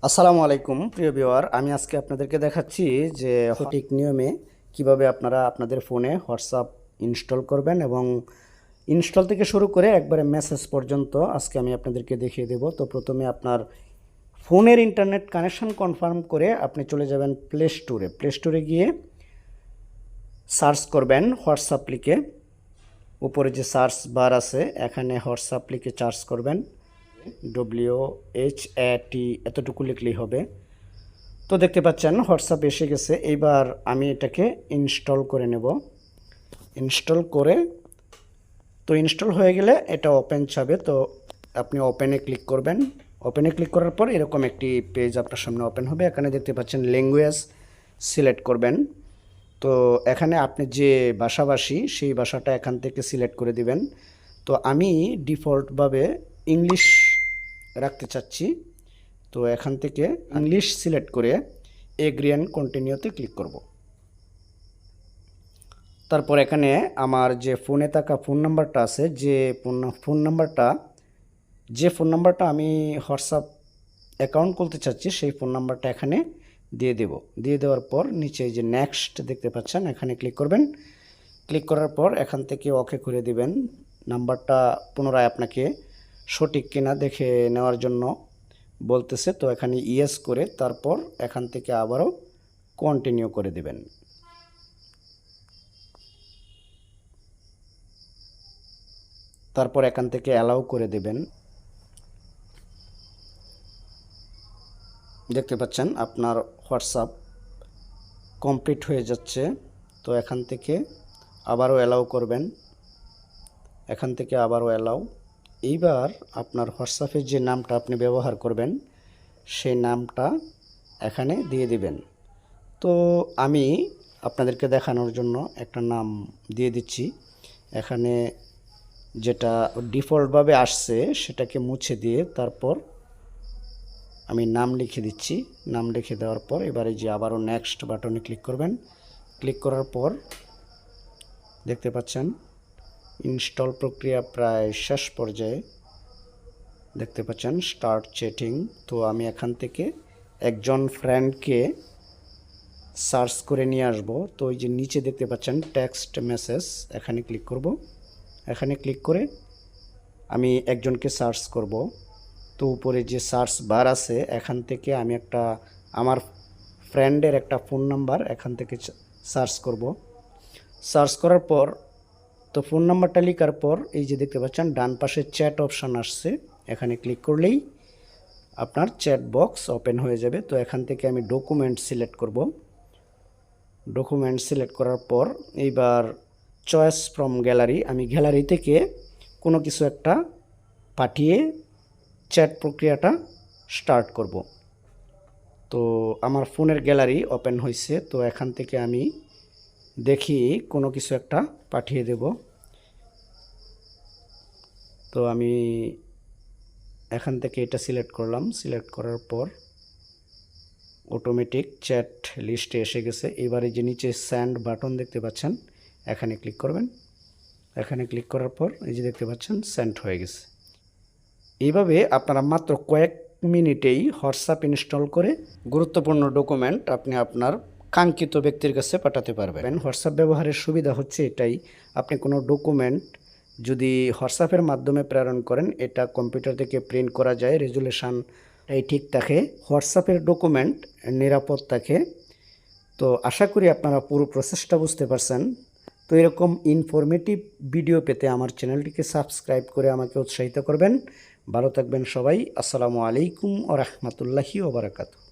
আসসালামু আলাইকুম প্রিয় ভিউয়ার, আমি আজকে আপনাদেরকে দেখাচ্ছি যে সঠিক নিয়মে কিভাবে আপনারা আপনাদের ফোনে হোয়াটসঅ্যাপ ইনস্টল করবেন এবং ইনস্টল থেকে শুরু করে একবারে মেসেজ পর্যন্ত আজকে আমি আপনাদেরকে দেখিয়ে দেব। তো প্রথমে আপনার ফোনের ইন্টারনেট কানেকশন কনফার্ম করে আপনি চলে যাবেন প্লে স্টোরে গিয়ে সার্চ করবেন হোয়াটসঅ্যাপ লিখে। উপরে যে সার্চ বার আছে এখানে হোয়াটসঅ্যাপ লিখে সার্চ করবেন, WHAT এতটুকু লিখলেই হবে। তো দেখতে পাচ্ছেন হোয়াটসঅ্যাপ এসে গেছে। এইবার আমি এটাকে ইনস্টল করে নেব। ইনস্টল হয়ে গেলে এটা ওপেন চাবে, তো আপনি ওপেনে ক্লিক করবেন। ওপেনে ক্লিক করার পর এরকম একটি পেজ আপনার সামনে ওপেন হবে। এখানে দেখতে পাচ্ছেন ল্যাঙ্গুয়েজ সিলেক্ট করবেন। তো এখানে আপনি যে ভাষাভাষী সেই ভাষাটা এখান থেকে সিলেক্ট করে দিবেন। তো আমি ডিফল্টভাবে ইংলিশ রাখতে চাচ্ছি, তো এখান থেকে ইংলিশ সিলেক্ট করে এগ্রি অ্যান্ড কন্টিনিউতে ক্লিক করব। তারপর এখানে আমার যে ফোনে থাকা ফোন নাম্বারটা আছে, যে ফোন নাম্বারটা আমি হোয়াটসঅ্যাপ অ্যাকাউন্ট খুলতে চাচ্ছি সেই ফোন নাম্বারটা এখানে দিয়ে দেব। দিয়ে দেওয়ার পর নিচে যে নেক্সট দেখতে পাচ্ছেন এখানে ক্লিক করবেন। ক্লিক করার পর এখান থেকে ওকে করে দিবেন। নাম্বারটা পুনরায় আপনাকে সঠিক কিনা দেখে নেওয়ার জন্য বলতেছে, তো এখানে ইয়েস করে তারপর এখান থেকে আবারও কন্টিনিউ করে দিবেন। তারপর এখান থেকে অ্যালাউ করে দেবেন। দেখতে পাচ্ছেন আপনার হোয়াটসঅ্যাপ কমপ্লিট হয়ে যাচ্ছে। তো এখান থেকে আবারও অ্যালাউ করবেন, এখান থেকে আবারও অ্যালাউ। এইবার আপনার হোয়াটসঅ্যাপের যে নামটা আপনি ব্যবহার করবেন সেই নামটা এখানে দিয়ে দিবেন। তো আমি আপনাদেরকে দেখানোর জন্য একটা নাম দিয়ে দিচ্ছি। এখানে যেটা ডিফল্টভাবে আসছে সেটাকে মুছে দিয়ে তারপর আমি নাম লিখে দিচ্ছি। নাম লিখে দেওয়ার পর এবারে যে আবারও নেক্সট বাটনে ক্লিক করবেন। ক্লিক করার পর দেখতে পাচ্ছেন ইনস্টল প্রক্রিয়া প্রায় শেষ পর্যায়ে। দেখতে পাচ্ছেন স্টার্ট চ্যাটিং। তো আমি এখান থেকে একজন ফ্রেন্ডকে সার্চ করে নিয়ে আসব। তো ওই যে নিচে দেখতে পাচ্ছেন টেক্সট মেসেজ, এখানে ক্লিক করব। এখানে ক্লিক করে আমি একজনকে সার্চ করব। তো উপরে যে সার্চ বার আছে এখান থেকে আমি আমার ফ্রেন্ডের একটা ফোন নাম্বার এখান থেকে সার্চ করব। সার্চ করার পর তো ফোন নাম্বারটা লেখার পর এই যে দেখতে পাচ্ছেন ডান পাশে চ্যাট অপশান আসছে, এখানে ক্লিক করলেই আপনার চ্যাট বক্স ওপেন হয়ে যাবে। তো এখান থেকে আমি ডকুমেন্ট সিলেক্ট করব। ডকুমেন্ট সিলেক্ট করার পর এইবার চয়েস ফ্রম গ্যালারি, আমি গ্যালারি থেকে কোনো কিছু একটা পাঠিয়ে চ্যাট প্রক্রিয়াটা স্টার্ট করব। তো আমার ফোনের গ্যালারি ওপেন হয়েছে। তো এখান থেকে আমি দেখি কোনো কিছু একটা পাঠিয়ে দেব। তো আমি এখান থেকে এটা সিলেক্ট করলাম। সিলেক্ট করার পর অটোমেটিক চ্যাট লিস্টে এসে গেছে। এবারে যে নিচে সেন্ড বাটন দেখতে পাচ্ছেন এখানে ক্লিক করবেন। এখানে ক্লিক করার পর এই যে দেখতে পাচ্ছেন সেন্ড হয়ে গেছে। এইভাবে আপনারা মাত্র কয়েক মিনিটেই হোয়াটসঅ্যাপ ইনস্টল করে গুরুত্বপূর্ণ ডকুমেন্ট আপনি আপনার কাঙ্ক্ষিত ব্যক্তির কাছে পাঠাতে পারবেন। হোয়াটসঅ্যাপ ব্যবহারের সুবিধা হচ্ছে এটাই, আপনি কোনো ডকুমেন্ট যদি হোয়াটসঅ্যাপের মাধ্যমে প্রেরণ করেন এটা কম্পিউটার থেকে প্রিন্ট করা যায়, রেজুলেশনটাই ঠিক থাকে, হোয়াটসঅ্যাপের ডকুমেন্ট নিরাপদ থাকে। তো আশা করি আপনারা পুরো প্রসেসটা বুঝতে পারছেন। তো এরকম ইনফরমেটিভ ভিডিও পেতে আমার চ্যানেলটিকে সাবস্ক্রাইব করে আমাকে উৎসাহিত করবেন। ভালো থাকবেন সবাই। আসসালামু আলাইকুম ওয়া রাহমাতুল্লাহি ওয়া বারাকাতুহু।